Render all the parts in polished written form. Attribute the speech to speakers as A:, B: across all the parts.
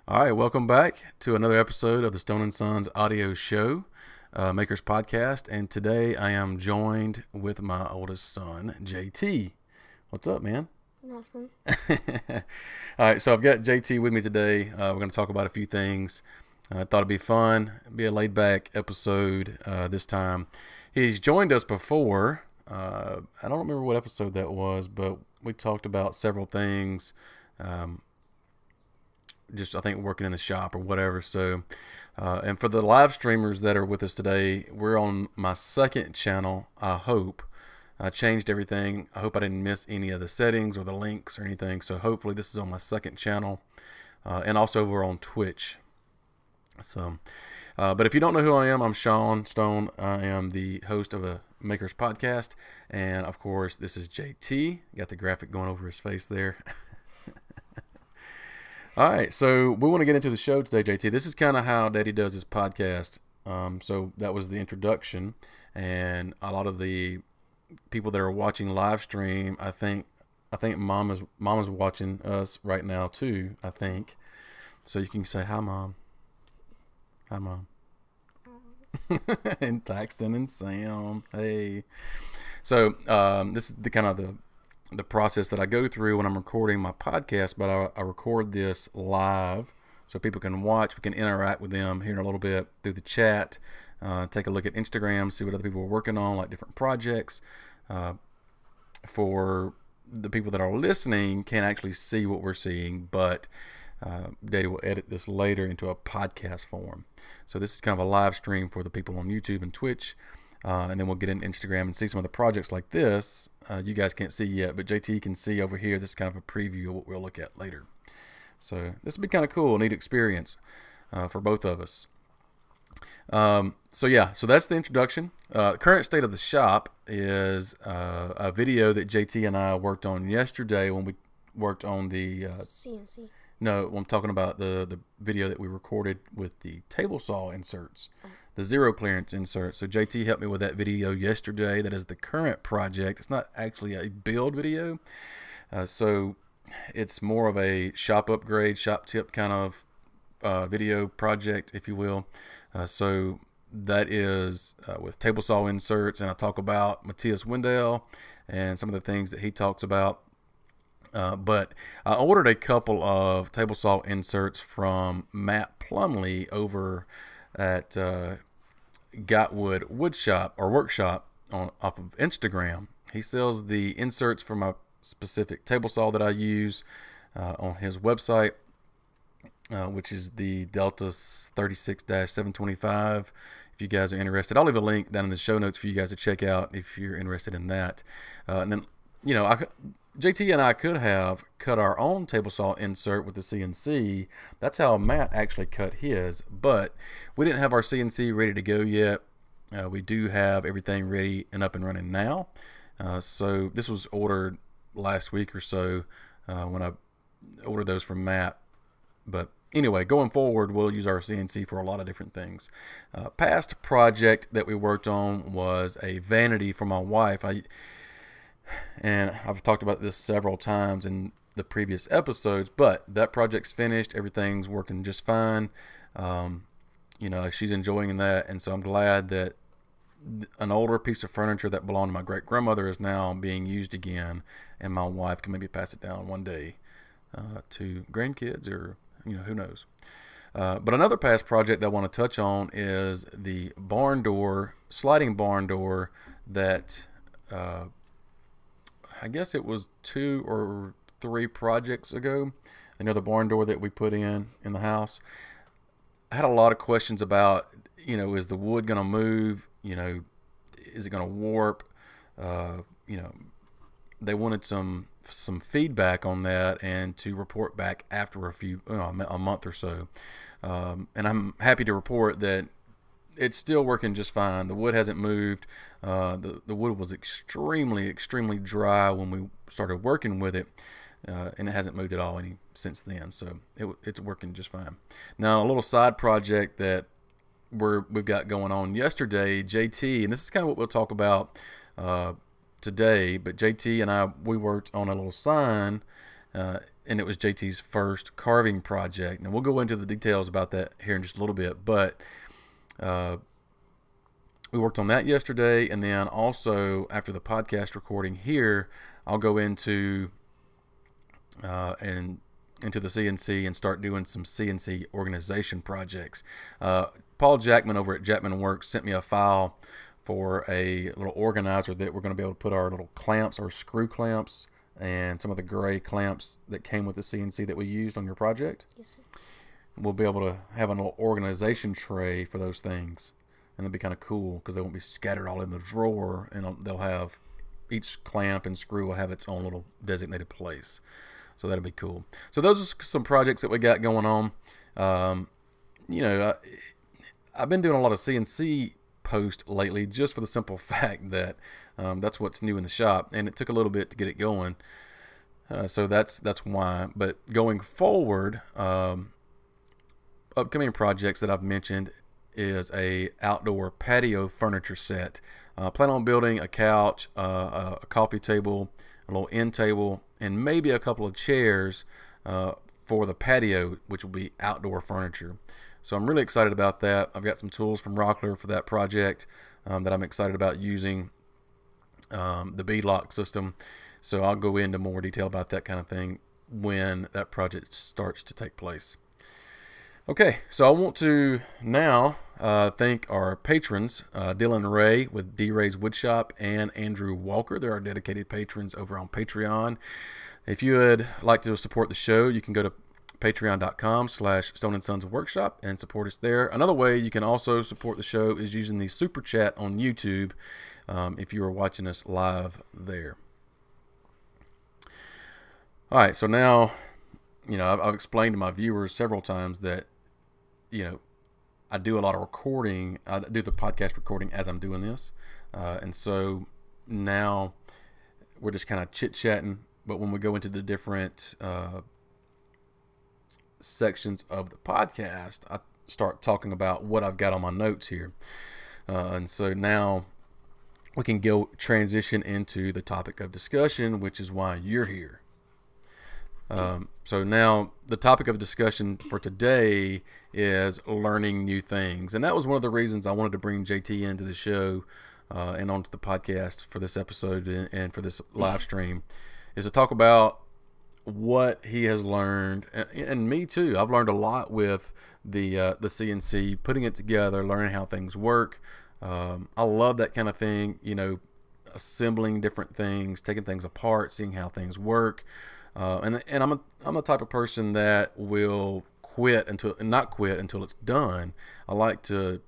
A: All right, welcome back to another episode of the Stone and Sons audio show, Makers Podcast. And today I am joined with my oldest son, JT. What's up, man?
B: Nothing.
A: All right, so I've got JT with me today. We're going to talk about a few things. I thought it'd be fun, be a laid back episode this time. He's joined us before. I don't remember what episode that was, but we talked about several things. Just I think working in the shop or whatever. So, and for the live streamers that are with us today, we're on my second channel. I hope I changed everything. I hope I didn't miss any of the settings or the links or anything. So hopefully this is on my second channel, and also we're on Twitch. So, but if you don't know who I am, I'm Sean Stone. I am the host of a Makers Podcast, and of course this is JT. Got the graphic going over his face there. All right, so we want to get into the show today, JT. This is kind of how Daddy does his podcast. So that was the introduction, and a lot of the people that are watching live stream, I think Mama's watching us right now too. I think, so you can say hi, Mom. Hi, Mom. And Paxton and Sam. Hey. So this is the kind of the process that I go through when I'm recording my podcast, but I record this live so people can watch. We can interact with them here in a little bit through the chat, take a look at Instagram, see what other people are working on, like different projects. For the people that are listening, can't actually see what we're seeing, but Daddy will edit this later into a podcast form. So this is kind of a live stream for the people on YouTube and Twitch. And then we'll get in Instagram and see some of the projects like this. You guys can't see yet, but JT can see over here. This is kind of a preview of what we'll look at later. So this will be kind of cool, neat experience for both of us. So that's the introduction. Current state of the shop is a video that JT and I worked on yesterday when we worked on the
B: CNC.
A: No, I'm talking about the video that we recorded with the table saw inserts. The zero clearance insert. So JT helped me with that video yesterday. That is the current project. It's not actually a build video. So it's more of a shop upgrade, shop tip kind of video project, if you will. So that is with table saw inserts. And I talk about Matthias Wendell and some of the things that he talks about. But I ordered a couple of table saw inserts from Matt Plumley over at Gotwood Woodshop or Workshop off of Instagram. He sells the inserts for my specific table saw that I use on his website, which is the Delta 36-725. If you guys are interested, I'll leave a link down in the show notes for you guys to check out if you're interested in that. And then, JT and I could have cut our own table saw insert with the CNC. That's how Matt actually cut his, but we didn't have our CNC ready to go yet. We do have everything ready and up and running now. So this was ordered last week or so when I ordered those from Matt. But anyway, going forward, we'll use our CNC for a lot of different things. Past project that we worked on was a vanity for my wife. And I've talked about this several times in the previous episodes, but that project's finished. Everything's working just fine. She's enjoying that. And so I'm glad that an older piece of furniture that belonged to my great grandmother is now being used again. And my wife can maybe pass it down one day to grandkids or, who knows. But another past project that I want to touch on is the barn door, sliding barn door that, I guess it was 2 or 3 projects ago. The barn door that we put in the house. I had a lot of questions about, is the wood going to move? Is it going to warp? They wanted some feedback on that and to report back after a month or so. And I'm happy to report that it's still working just fine. The wood hasn't moved. The wood was extremely dry when we started working with it, and it hasn't moved at all since then. So it's working just fine. Now, a little side project that we've got going on yesterday, JT, and this is kind of what we'll talk about today. But JT and we worked on a little sign and it was JT's first carving project. And we'll go into the details about that here in just a little bit. But we worked on that yesterday, and then also after the podcast recording here, I'll go into into the CNC and start doing some CNC organization projects. Paul Jackman over at Jackman Works sent me a file for a little organizer that we're going to be able to put our little clamps, our screw clamps, and some of the gray clamps that came with the CNC that we used on your project.
B: Yes, sir.
A: We'll be able to have a little organization tray for those things, and it'll be kind of cool because they won't be scattered all in the drawer, and they'll have each clamp and screw will have its own little designated place. So that'll be cool. So those are some projects that we got going on. You know, I've been doing a lot of CNC posts lately just for the simple fact that that's what's new in the shop, and it took a little bit to get it going. So that's why. But going forward, upcoming projects that I've mentioned is a outdoor patio furniture set. Plan on building a couch, a coffee table, a little end table, and maybe a couple of chairs for the patio, which will be outdoor furniture. So I'm really excited about that. I've got some tools from Rockler for that project that I'm excited about using, the beadlock system. So I'll go into more detail about that kind of thing when that project starts to take place. Okay, so I want to now thank our patrons, Dylan Ray with D. Ray's Woodshop and Andrew Walker. They're our dedicated patrons over on Patreon. If you would like to support the show, you can go to patreon.com/Stone & Sons Workshop and support us there. Another way you can also support the show is using the Super Chat on YouTube if you are watching us live there. All right, so now, you know, I've explained to my viewers several times that, you know, I do a lot of recording. I do the podcast recording as I'm doing this. And so now we're just kind of chit-chatting. But when we go into the different sections of the podcast, I start talking about what I've got on my notes here. And so now we can go transition into the topic of discussion, which is why you're here. So now the topic of discussion for today is learning new things. And that was one of the reasons I wanted to bring JT into the show and onto the podcast for this episode and for this live stream, is to talk about what he has learned. And me too. I've learned a lot with the CNC, putting it together, learning how things work. I love that kind of thing, you know, assembling different things, taking things apart, seeing how things work. And I'm a type of person that will not quit until it's done. I like to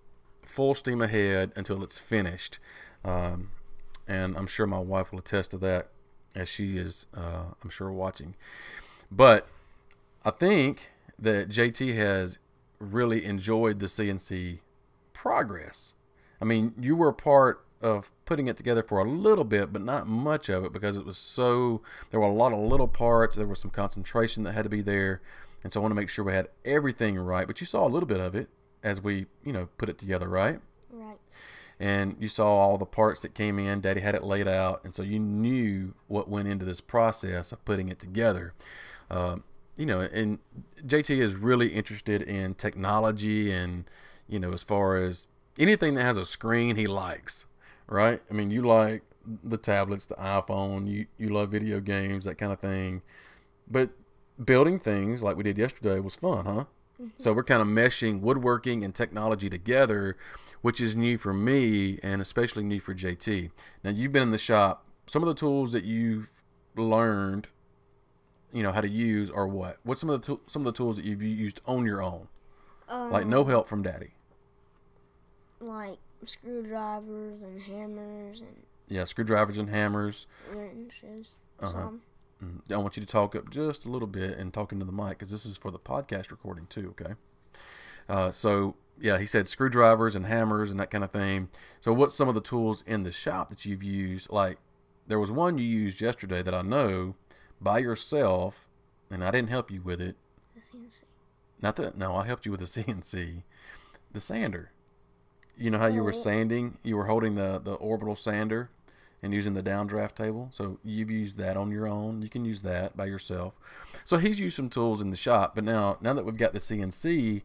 A: full steam ahead until it's finished. And I'm sure my wife will attest to that, as she is, I'm sure, watching. But I think that JT has really enjoyed the CNC progress. I mean, you were a part of putting it together for a little bit, but not much of it, because it was there were a lot of little parts. There was some concentration that had to be there. And so I want to make sure we had everything right. But you saw a little bit of it as we, you know, put it together, right?
B: Right.
A: And you saw all the parts that came in. Daddy had it laid out. And so you knew what went into this process of putting it together. You know, and JT is really interested in technology and, you know, as far as anything that has a screen he likes, right? I mean, you like the tablets, the iPhone, you love video games, that kind of thing. But building things like we did yesterday was fun, huh? Mm-hmm. So we're kind of meshing woodworking and technology together, which is new for me and especially new for JT. Now, you've been in the shop. Some of the tools that you've learned, you know, how to use are what? What's some of the tools that you've used on your own? Like no help from Daddy.
B: Like screwdrivers and hammers and...
A: Yeah, screwdrivers and hammers.
B: Wrenches.
A: Some. I want you to talk up just a little bit and talk into the mic, because this is for the podcast recording too, okay? So, yeah, he said screwdrivers and hammers and that kind of thing. So what's some of the tools in the shop that you've used? Like, there was one you used yesterday that I know by yourself, and I didn't help you with it.
B: The CNC.
A: No, I helped you with the CNC. The sander. You know how you were sanding? You were holding the orbital sander, and using the downdraft table. So you've used that on your own. You can use that by yourself. So he's used some tools in the shop. But now that we've got the CNC,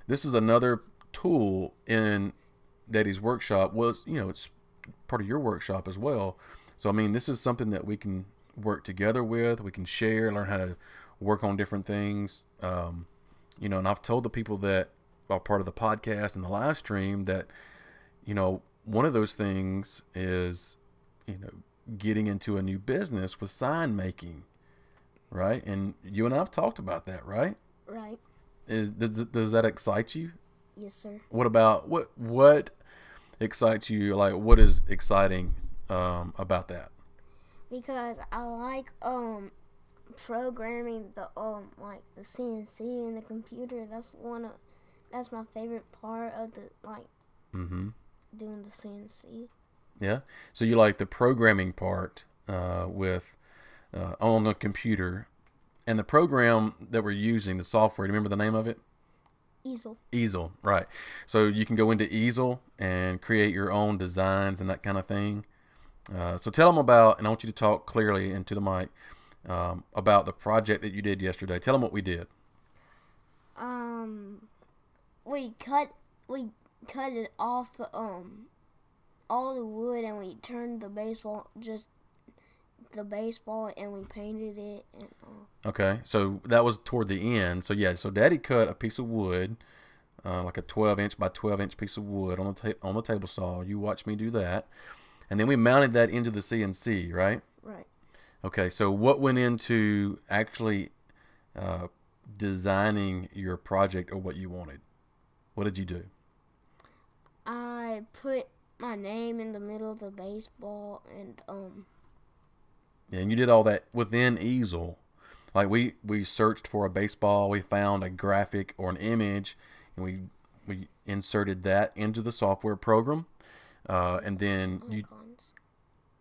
A: this is another tool in Daddy's workshop. Well, it's part of your workshop as well. So I mean, this is something that we can work together with. We can share, learn how to work on different things. And I've told the people that are part of the podcast and the live stream that, one of those things is, getting into a new business with sign making, right? And you and I have talked about that, right?
B: Right.
A: Does that excite you?
B: Yes, sir.
A: What about what excites you? Like, what is exciting about that?
B: Because I like programming the like the CNC in the computer. That's my favorite part of doing the CNC.
A: Yeah. So you like the programming part with on the computer, and the program that we're using, the software. Do you remember the name of it? Easel, right. So you can go into Easel and create your own designs and that kind of thing. So tell them about, and I want you to talk clearly into the mic about the project that you did yesterday. Tell them what we did.
B: We cut it off all the wood, and we turned the baseball and we painted it. And
A: okay, so that was toward the end. So yeah, so Daddy cut a piece of wood, like a 12-inch by 12-inch piece of wood on the table saw. You watched me do that, and then we mounted that into the CNC, right?
B: Right.
A: Okay, so what went into actually designing your project or what you wanted? What did you do?
B: I put my name in the middle of the baseball, and
A: Yeah, and you did all that within Easel. Like we searched for a baseball, we found a graphic or an image, and we inserted that into the software program, and then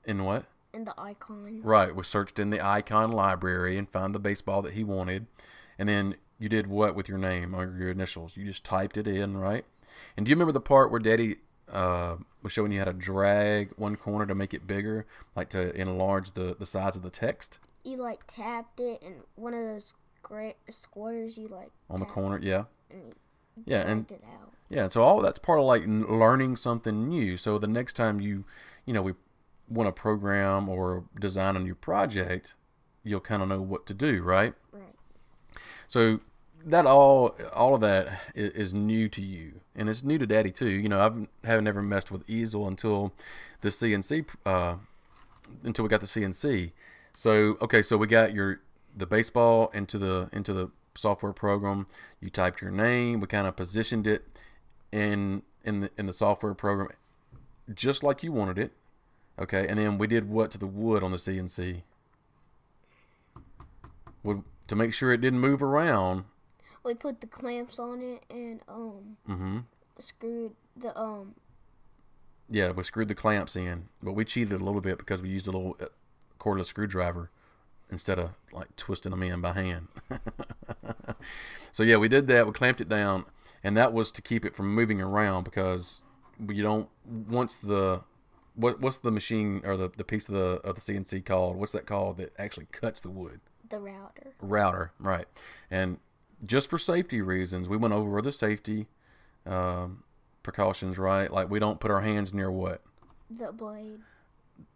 A: in what?
B: In the icons.
A: Right, we searched in the icon library and found the baseball that he wanted, and then you did what with your name or your initials? You just typed it in, right? And do you remember the part where Daddy was showing you how to drag one corner to make it bigger, like to enlarge the size of the text?
B: You tapped it, and one of those squares you
A: on the corner, yeah.
B: And
A: And
B: it out.
A: Yeah, so all that's part of learning something new. So the next time we want to program or design a new project, you'll kind of know what to do, right?
B: Right.
A: So that all of that is new to you, and it's new to Daddy too. Haven't never messed with Easel until the CNC, until we got the CNC. So okay, so we got the baseball into the software program. You typed your name. We kind of positioned it in the software program just like you wanted it. Okay, and then we did what to the wood on the CNC? To make sure it didn't move around.
B: We put the clamps on it and screwed the
A: Yeah, we screwed the clamps in, but we cheated a little bit because we used a little cordless screwdriver instead of twisting them in by hand. So yeah, we did that. We clamped it down, and that was to keep it from moving around because what's the machine or the piece of the CNC called? What's that called that actually cuts the wood?
B: The router.
A: Router, right. And just for safety reasons, we went over the safety precautions, right? Like we don't put our hands near what?
B: The blade.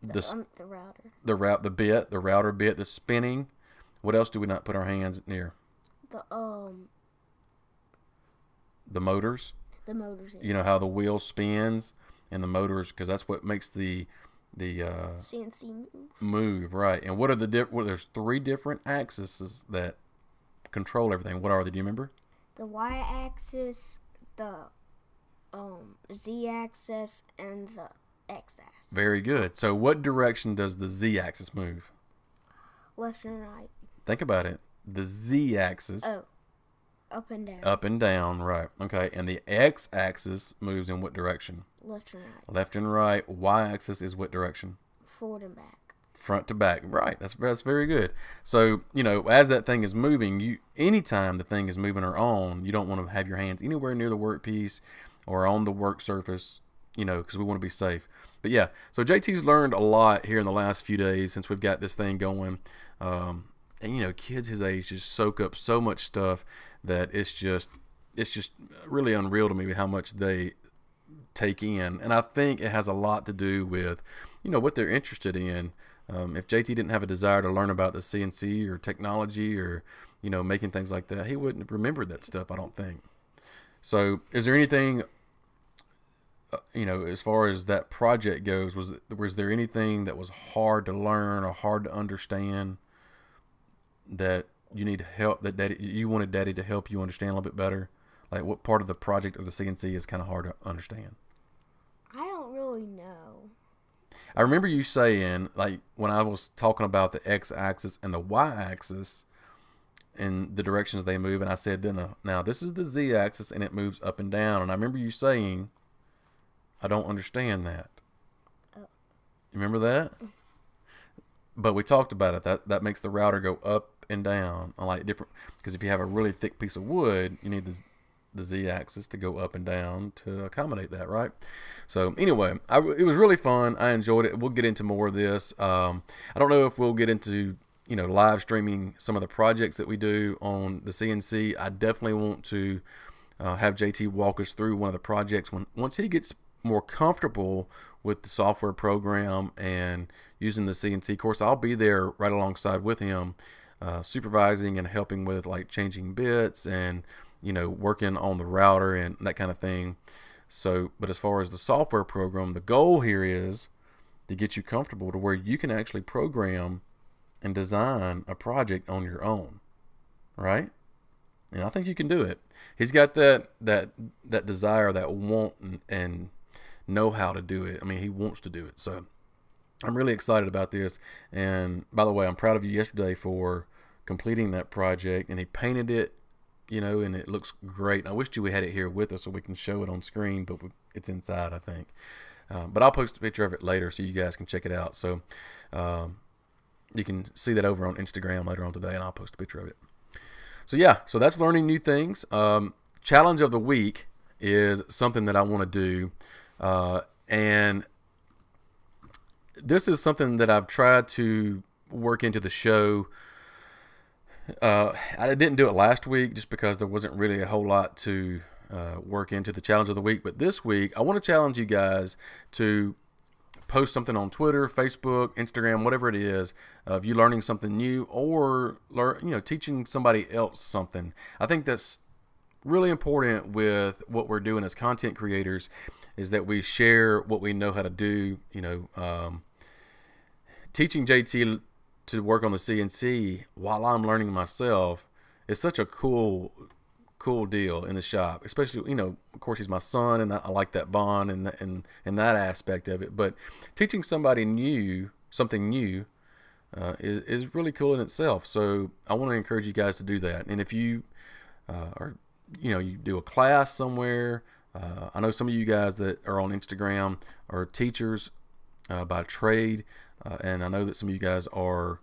A: The
B: router.
A: The router bit that's spinning. What else do we not put our hands near? The motors.
B: The motors. Yeah.
A: You know how the wheel spins and the motors, because that's what makes the
B: CNC
A: move, right? And what are there's 3 different axes that control everything. What are they? Do you remember?
B: The Y-axis, the Z-axis, and the X-axis.
A: Very good. So what direction does the Z-axis move?
B: Left and right.
A: Think about it. The Z-axis.
B: Oh, up and down.
A: Up and down, right. Okay, and the X-axis moves in what direction?
B: Left and right.
A: Left and right. Y-axis is what direction?
B: Forward and back.
A: Front to back, right. That's very good. So, as that thing is moving, anytime the thing is moving or on, you don't want to have your hands anywhere near the workpiece or on the work surface, because we want to be safe. But yeah, so JT's learned a lot here in the last few days since we've got this thing going. And you know, kids his age just soak up so much stuff that it's just really unreal to me how much they take in. And I think it has a lot to do with, you know, what they're interested in. If JT didn't have a desire to learn about the CNC or technology or, you know, making things like that, he wouldn't have remembered that stuff, I don't think. So is there anything, you know, as far as that project goes, was there anything that was hard to learn or hard to understand that you need help, that you wanted Daddy to help you understand a little bit better? Like, what part of the project of the CNC is kind of hard to understand?
B: I don't really know.
A: I remember you saying, like, when I was talking about the x-axis and the y-axis and the directions they move, and I said, then now this is the z-axis and it moves up and down. And I remember you saying, I don't understand that. Oh. You remember that? But we talked about it. That makes the router go up and down, like different, because if you have a really thick piece of wood, you need the z-axis to go up and down to accommodate that, right? So anyway, it was really fun. I enjoyed it. We'll get into more of this. I don't know if we'll get into, you know, live streaming some of the projects that we do on the CNC. I definitely want to have JT walk us through one of the projects once he gets more comfortable with the software program and using the CNC. Of course, I'll be there right alongside with him, supervising and helping with like changing bits and, you know, working on the router and that kind of thing. So, but as far as the software program, the goal here is to get you comfortable to where you can actually program and design a project on your own, right? And I think you can do it. He's got that desire, that want, and know how to do it. I mean, he wants to do it. So I'm really excited about this. And by the way, I'm proud of you yesterday for completing that project. And he painted it, you know, and it looks great. I wish we had it here with us so we can show it on screen, but it's inside, I think. But I'll post a picture of it later so you guys can check it out. So you can see that over on Instagram later on today, and I'll post a picture of it. So yeah, so that's learning new things. Challenge of the week is something that I want to do. And this is something that I've tried to work into the show. I didn't do it last week just because there wasn't really a whole lot to work into the challenge of the week. But this week, I want to challenge you guys to post something on Twitter, Facebook, Instagram, whatever it is, of you learning something new or teaching somebody else something. I think that's really important with what we're doing as content creators, is that we share what we know how to do. You know, teaching JT to work on the CNC while I'm learning myself is such a cool deal in the shop. Especially, you know, of course he's my son, and I like that bond and that aspect of it. But teaching somebody new something new is really cool in itself. So I want to encourage you guys to do that. And if you you do a class somewhere. I know some of you guys that are on Instagram are teachers by trade, and I know that some of you guys are,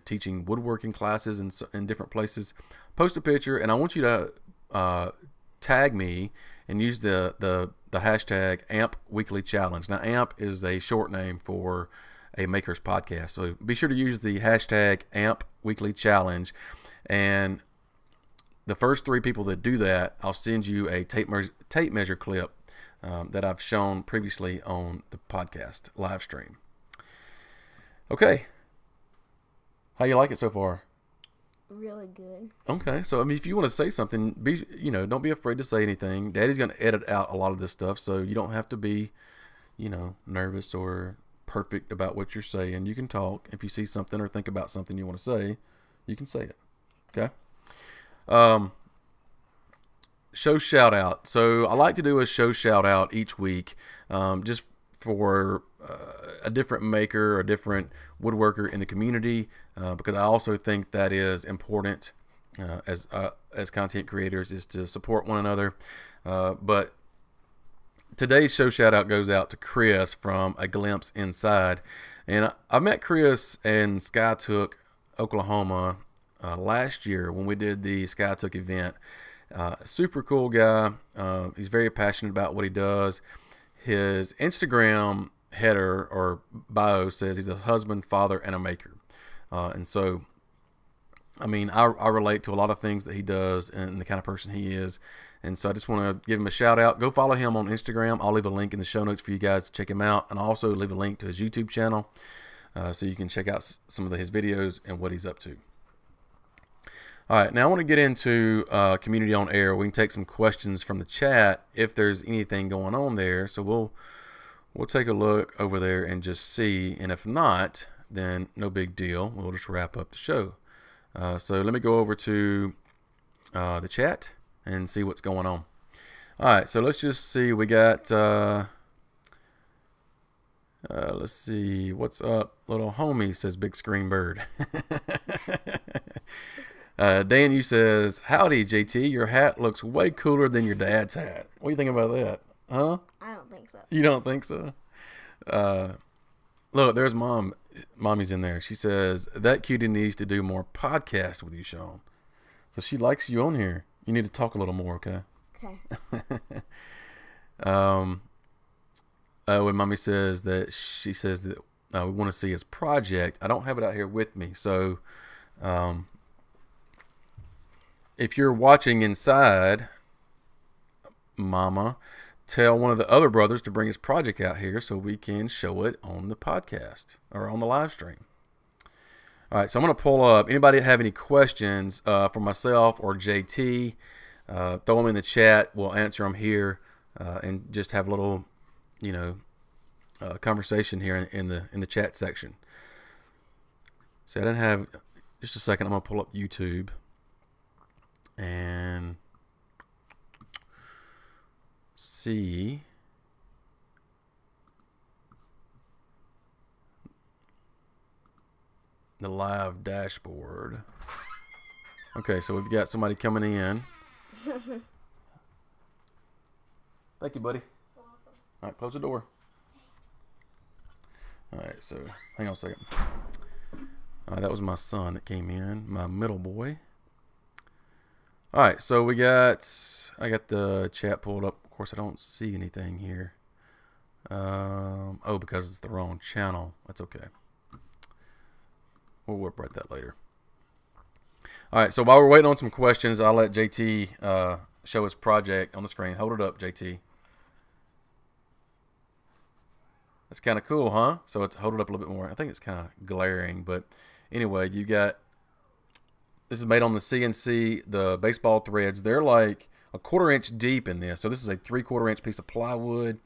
A: teaching woodworking classes in different places. Post a picture, and I want you to tag me and use the hashtag AMP Weekly Challenge. Now, AMP is a short name for a Maker's Podcast, so be sure to use the hashtag AMP Weekly Challenge, and the first 3 people that do that, I'll send you a tape measure clip that I've shown previously on the podcast live stream. Okay. How you like it so far?
B: Really good.
A: Okay. So, I mean, if you want to say something, don't be afraid to say anything. Daddy's going to edit out a lot of this stuff, so you don't have to be, nervous or perfect about what you're saying. You can talk. If you see something or think about something you want to say, you can say it. Okay? Show shout out. So I like to do a show shout out each week, just for a different maker, a different woodworker in the community, because I also think that is important as content creators, is to support one another. But today's show shout out goes out to Chris from A Glimpse Inside, and I met Chris in Skytook, Oklahoma, last year when we did the Skytook event. Super cool guy. He's very passionate about what he does. His Instagram header or bio says he's a husband, father, and a maker. And so, I mean, I relate to a lot of things that he does and the kind of person he is. And so I just want to give him a shout out. Go follow him on Instagram. I'll leave a link in the show notes for you guys to check him out. And I'll also leave a link to his YouTube channel so you can check out some of his videos and what he's up to. All right, now I want to get into Community on Air. We can take some questions from the chat if there's anything going on there. So we'll take a look over there and just see. And if not, then no big deal. We'll just wrap up the show. So let me go over to the chat and see what's going on. All right, so let's just see. We got, let's see, what's up, little homie, says Big Screen Bird. Dan, you says, howdy, JT. Your hat looks way cooler than your dad's hat. What do you think about that? Huh?
B: I don't think so.
A: You don't think so? Look, there's Mom. Mommy's in there. She says, that cutie needs to do more podcasts with you, Sean. So she likes you on here. You need to talk a little more, okay?
B: Okay.
A: When Mommy says that, she says that we want to see his project. I don't have it out here with me. So if you're watching inside, Mama, tell one of the other brothers to bring his project out here so we can show it on the podcast or on the live stream. All right, so I'm going to pull up. Anybody have any questions for myself or JT? Throw them in the chat. We'll answer them here and just have a little, conversation here in the chat section. So I didn't have. Just a second. I'm going to pull up YouTube and see. The live dashboard. Okay, so we've got somebody coming in. Thank you, buddy. All right, close the door. All right, so hang on a second. That was my son that came in, my middle boy. All right, so I got the chat pulled up. Of course, I don't see anything here. Oh, because it's the wrong channel. That's okay. We'll work right that later. All right, so while we're waiting on some questions, I'll let JT show his project on the screen. Hold it up, JT. That's kind of cool, huh? So it's hold it up a little bit more. I think it's kind of glaring, but anyway, you got this is made on the CNC, the baseball threads. They're like a 1/4 inch deep in this. So this is a 3/4 inch piece of plywood,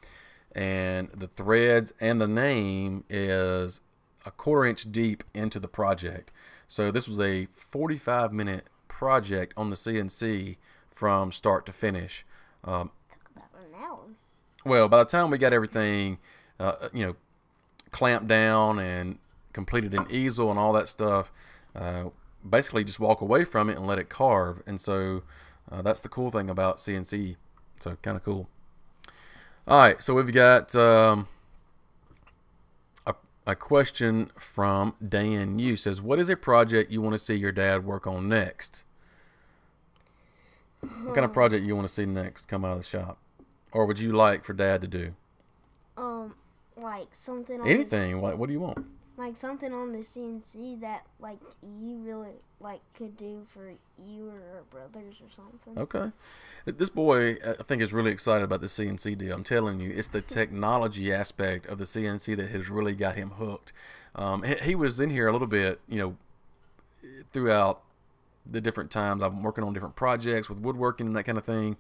A: and the threads and the name is a 1/4 inch deep into the project. So this was a 45-minute project on the CNC from start to finish.
B: Took about an hour.
A: Well, by the time we got everything, clamped down and completed an easel and all that stuff, basically just walk away from it and let it carve. And so that's the cool thing about CNC. So kind of cool. All right, so we've got a question from Dan Yu. Says, what is a project you want to see your dad work on next? What kind of project you want to see next come out of the shop? Or would you like for dad to do?
B: Like something on
A: anything. What do you want?
B: Like something on the CNC that like you really like could do for you or your brothers or something.
A: Okay. This boy, I think, is really excited about the CNC deal. I'm telling you, it's the technology aspect of the CNC that has really got him hooked. He was in here a little bit, throughout the different times I'm working on different projects with woodworking and that kind of thing.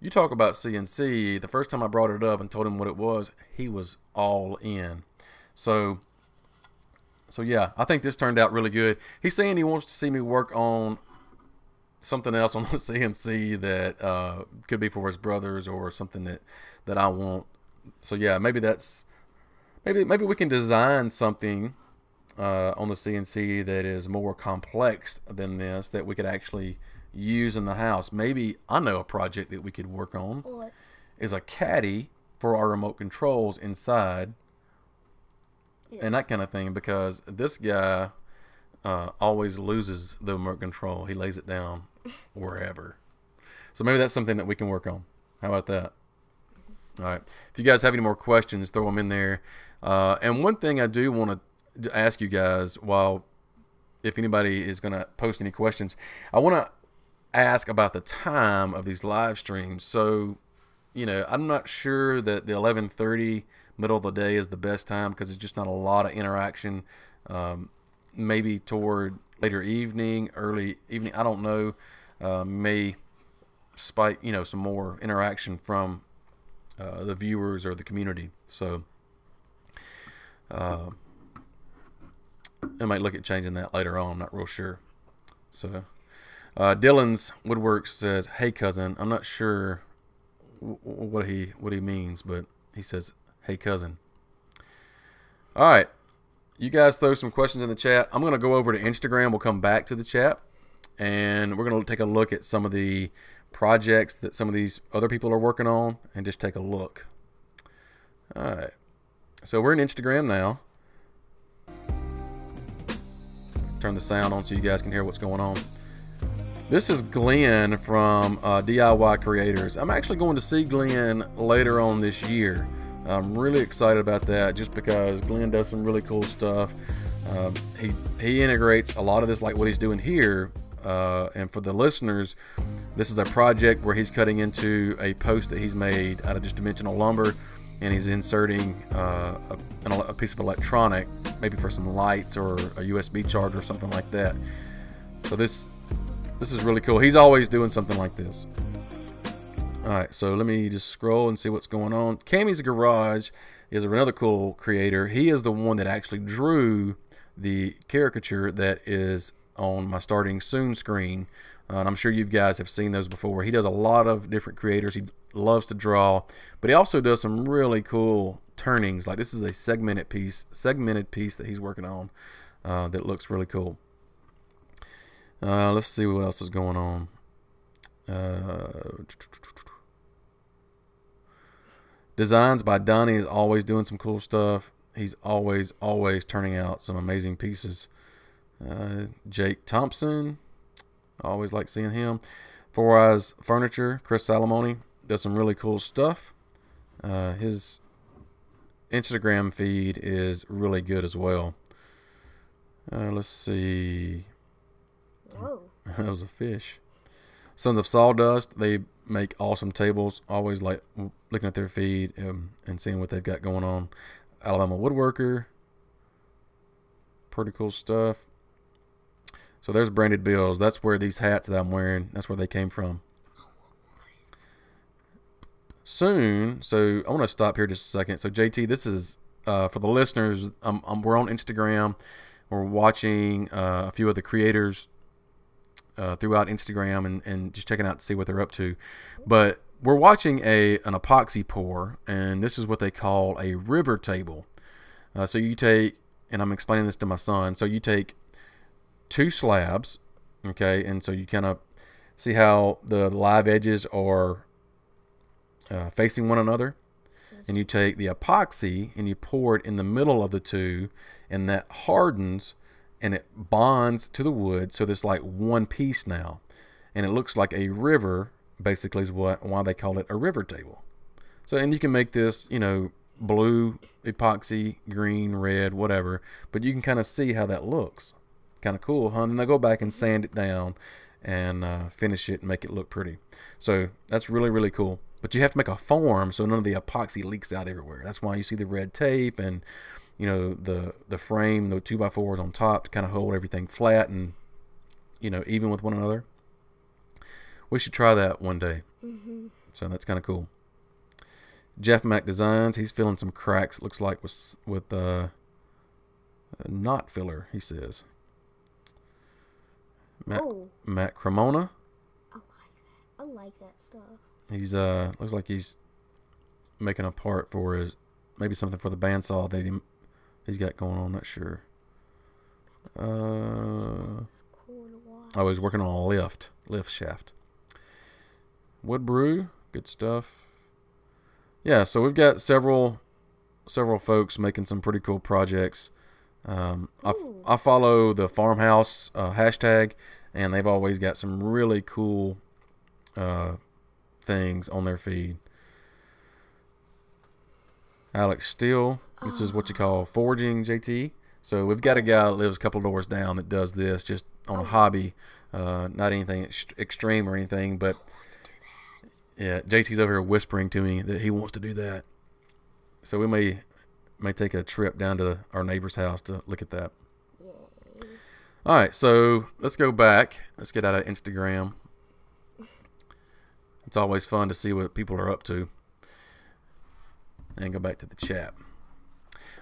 A: You talk about CNC, the first time I brought it up and told him what it was, he was all in. So yeah, I think this turned out really good. He's saying he wants to see me work on something else on the CNC that could be for his brothers or something that I want. So yeah, maybe we can design something on the CNC that is more complex than this that we could actually use in the house. Maybe I know a project that we could work on.
B: What?
A: Is a caddy for our remote controls inside. Yes. And that kind of thing, because this guy always loses the remote control. He lays it down wherever. So maybe that's something that we can work on. How about that? All right. If you guys have any more questions, throw them in there. And one thing I do want to ask you guys, if anybody is going to post any questions, I want to ask about the time of these live streams. So, I'm not sure that the 11:30 middle of the day is the best time because it's just not a lot of interaction. Maybe toward later evening, early evening, I don't know. May spike, some more interaction from the viewers or the community. So I might look at changing that later on. I'm not real sure. So Dylan's Woodwork says, "Hey cousin." I'm not sure what he means, but he says, "Hey cousin." All right, you guys throw some questions in the chat. I'm going to go over to Instagram. We'll come back to the chat, and we're going to take a look at some of the projects that some of these other people are working on and just take a look. All right, so we're in Instagram now. Turn the sound on so you guys can hear what's going on. This is Glenn from DIY Creators. I'm actually going to see Glenn later on this year. I'm really excited about that just because Glenn does some really cool stuff. He integrates a lot of this like what he's doing here. And for the listeners, this is a project where he's cutting into a post that he's made out of just dimensional lumber, and he's inserting a piece of electronic, maybe for some lights or a USB charger or something like that. So this is really cool. He's always doing something like this. Alright, so let me just scroll and see what's going on. Cammy's Garage is another cool creator. He is the one that actually drew the caricature that is on my starting soon screen. And I'm sure you guys have seen those before. He does a lot of different creators. He loves to draw, but he also does some really cool turnings. Like this is a segmented piece that he's working on that looks really cool. Let's see what else is going on. Designs by Donnie is always doing some cool stuff. He's always turning out some amazing pieces. Jake Thompson, I always like seeing him. Four Eyes Furniture, Chris Salamoni does some really cool stuff. His Instagram feed is really good as well. Let's see.
B: Whoa.
A: That was a fish. Sons of Sawdust, they make awesome tables. Always like looking at their feed and seeing what they've got going on. Alabama Woodworker, pretty cool stuff. So there's Branded Bills. That's where these hats that I'm wearing, that's where they came from. Soon, so I want to stop here just a second. So JT, this is for the listeners. We're on Instagram. We're watching a few of the creators throughout Instagram and just checking out to see what they're up to. But we're watching an epoxy pour, and this is what they call a river table. So you take, and I'm explaining this to my son, so you take two slabs, okay, and so you kind of see how the live edges are facing one another, and you take the epoxy and you pour it in the middle of the two, and that hardens and it bonds to the wood, so there's like one piece now, and it looks like a river. Basically, is why they call it a river table. So, and you can make this, blue epoxy, green, red, whatever, but you can kind of see how that looks. Kind of cool, huh? And they go back and sand it down and finish it and make it look pretty. So that's really, really cool. But you have to make a form so none of the epoxy leaks out everywhere. That's why you see the red tape and the frame, the 2x4s on top to kind of hold everything flat and even with one another. We should try that one day. Mm-hmm. So that's kind of cool. Jeff Mack Designs, he's filling some cracks. It looks like with knot filler, he says. Matt Cremona.
B: I like that stuff.
A: He's looks like he's making a part for maybe something for the bandsaw that he's got going on. Not sure. Cool to watch. Oh, he's working on a lift shaft. Wood Brew, good stuff. Yeah, so we've got several folks making some pretty cool projects. I follow the Farmhouse hashtag, and they've always got some really cool things on their feed. Alex Steele. This is what you call forging, JT. So we've got a guy that lives a couple of doors down that does this just on a hobby, not anything extreme or anything. But yeah, JT's over here whispering to me that he wants to do that. So we may take a trip down to our neighbor's house to look at that. All right, so let's go back. Let's get out of Instagram. It's always fun to see what people are up to. And go back to the chat.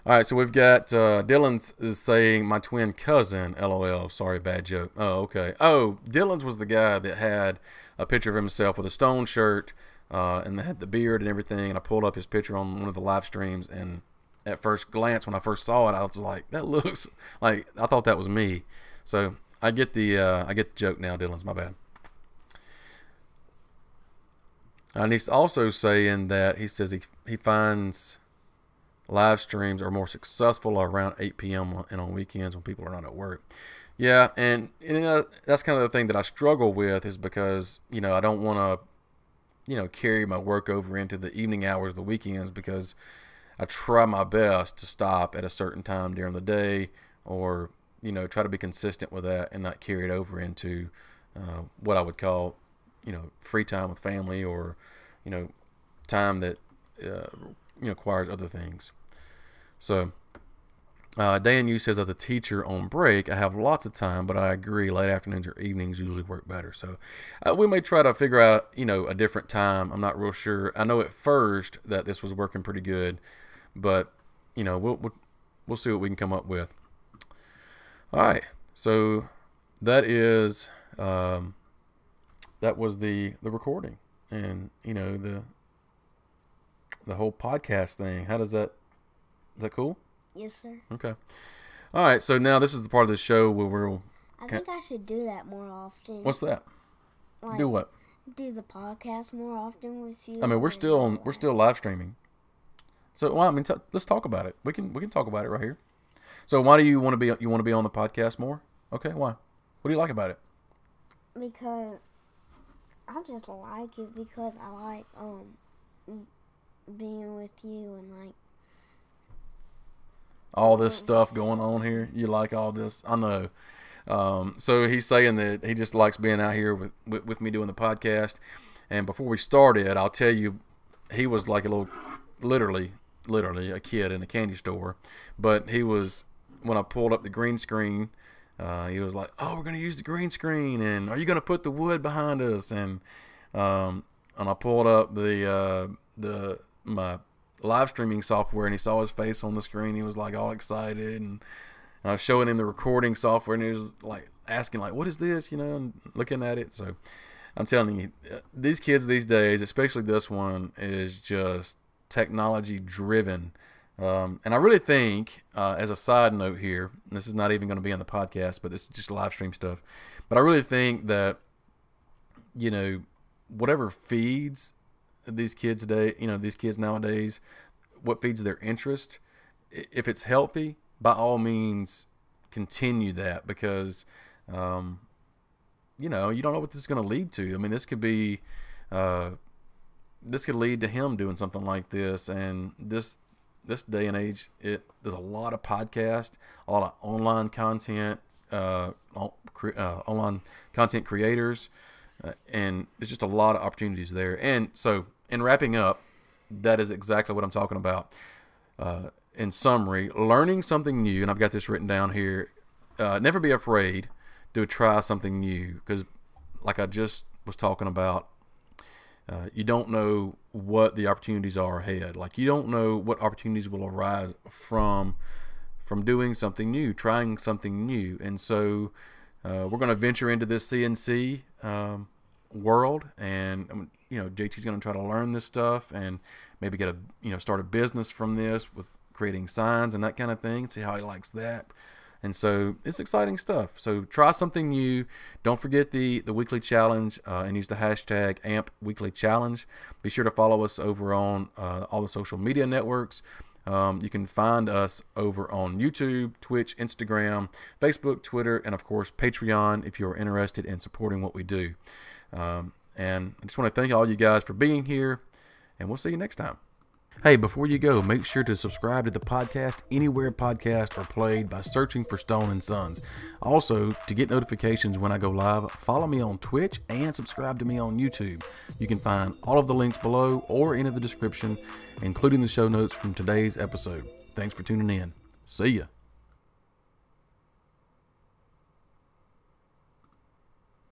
A: All right, so we've got Dylan's is saying my twin cousin, LOL. Sorry, bad joke. Oh, okay. Oh, Dylan's was the guy that had a picture of himself with a Stone shirt and they had the beard and everything. And I pulled up his picture on one of the live streams. And at first glance, when I first saw it, I was like, that looks like, I thought that was me. So I get the joke now, Dylan's. My bad. And he's also saying that he says he finds live streams are more successful around 8 p.m. and on weekends when people are not at work. Yeah, and that's kind of the thing that I struggle with is because, I don't want to, carry my work over into the evening hours of the weekends because I try my best to stop at a certain time during the day or, try to be consistent with that and not carry it over into what I would call free time with family or, time that, requires other things. So, Dan Yu says, as a teacher on break, I have lots of time, but I agree late afternoons or evenings usually work better. So, we may try to figure out, a different time. I'm not real sure. I know at first that this was working pretty good, but, we'll see what we can come up with. All right. So, that was the recording and the whole podcast thing. Is that cool?
B: Yes, sir.
A: Okay. All right. So now this is the part of the show where
B: I think I should do that more often.
A: What's that? Do what?
B: Do the podcast more often with you.
A: I mean, we're still live streaming. So let's talk about it. We can talk about it right here. So why do you want to be on the podcast more? Okay. Why? What do you like about it?
B: Because I just like it because I like being with you and like
A: all this stuff going on here. You like all this? I know. So he's saying that he just likes being out here with me doing the podcast. And before we started, I'll tell you, he was like a little, literally a kid in a candy store. But he was, when I pulled up the green screen, he was like, "Oh, we're gonna use the green screen, and are you gonna put the wood behind us?" And I pulled up my live streaming software, and he saw his face on the screen. He was like all excited, and I was showing him the recording software, and he was like asking like, "What is this?" And looking at it. So I'm telling you, these kids these days, especially this one, is just technology driven. And I really think, as a side note here, and this is not even going to be on the podcast, but this is just live stream stuff. But I really think that, whatever feeds these kids nowadays, what feeds their interest, if it's healthy, by all means, continue that because, you don't know what this is going to lead to. I mean, this could be, this could lead to him doing something like this, and this day and age, there's a lot of podcasts, a lot of online content, online content creators, and there's just a lot of opportunities there. And so, in wrapping up, that is exactly what I'm talking about. In summary, learning something new, and I've got this written down here. Never be afraid to try something new because, like I just was talking about, you don't know what the opportunities are ahead. Like you don't know what opportunities will arise from doing something new, trying something new. And so we're going to venture into this CNC world, and JT's going to try to learn this stuff and maybe get start a business from this with creating signs and that kind of thing. See how he likes that. And so it's exciting stuff. So try something new. Don't forget the weekly challenge and use the hashtag #weeklychallenge. Be sure to follow us over on all the social media networks. You can find us over on YouTube, Twitch, Instagram, Facebook, Twitter, and of course Patreon if you're interested in supporting what we do. And I just want to thank all you guys for being here, and we'll see you next time. Hey, before you go, make sure to subscribe to the podcast anywhere podcasts are played by searching for Stone and Sons. Also, to get notifications when I go live, follow me on Twitch and subscribe to me on YouTube. You can find all of the links below or in the description, including the show notes from today's episode. Thanks for tuning in. See ya.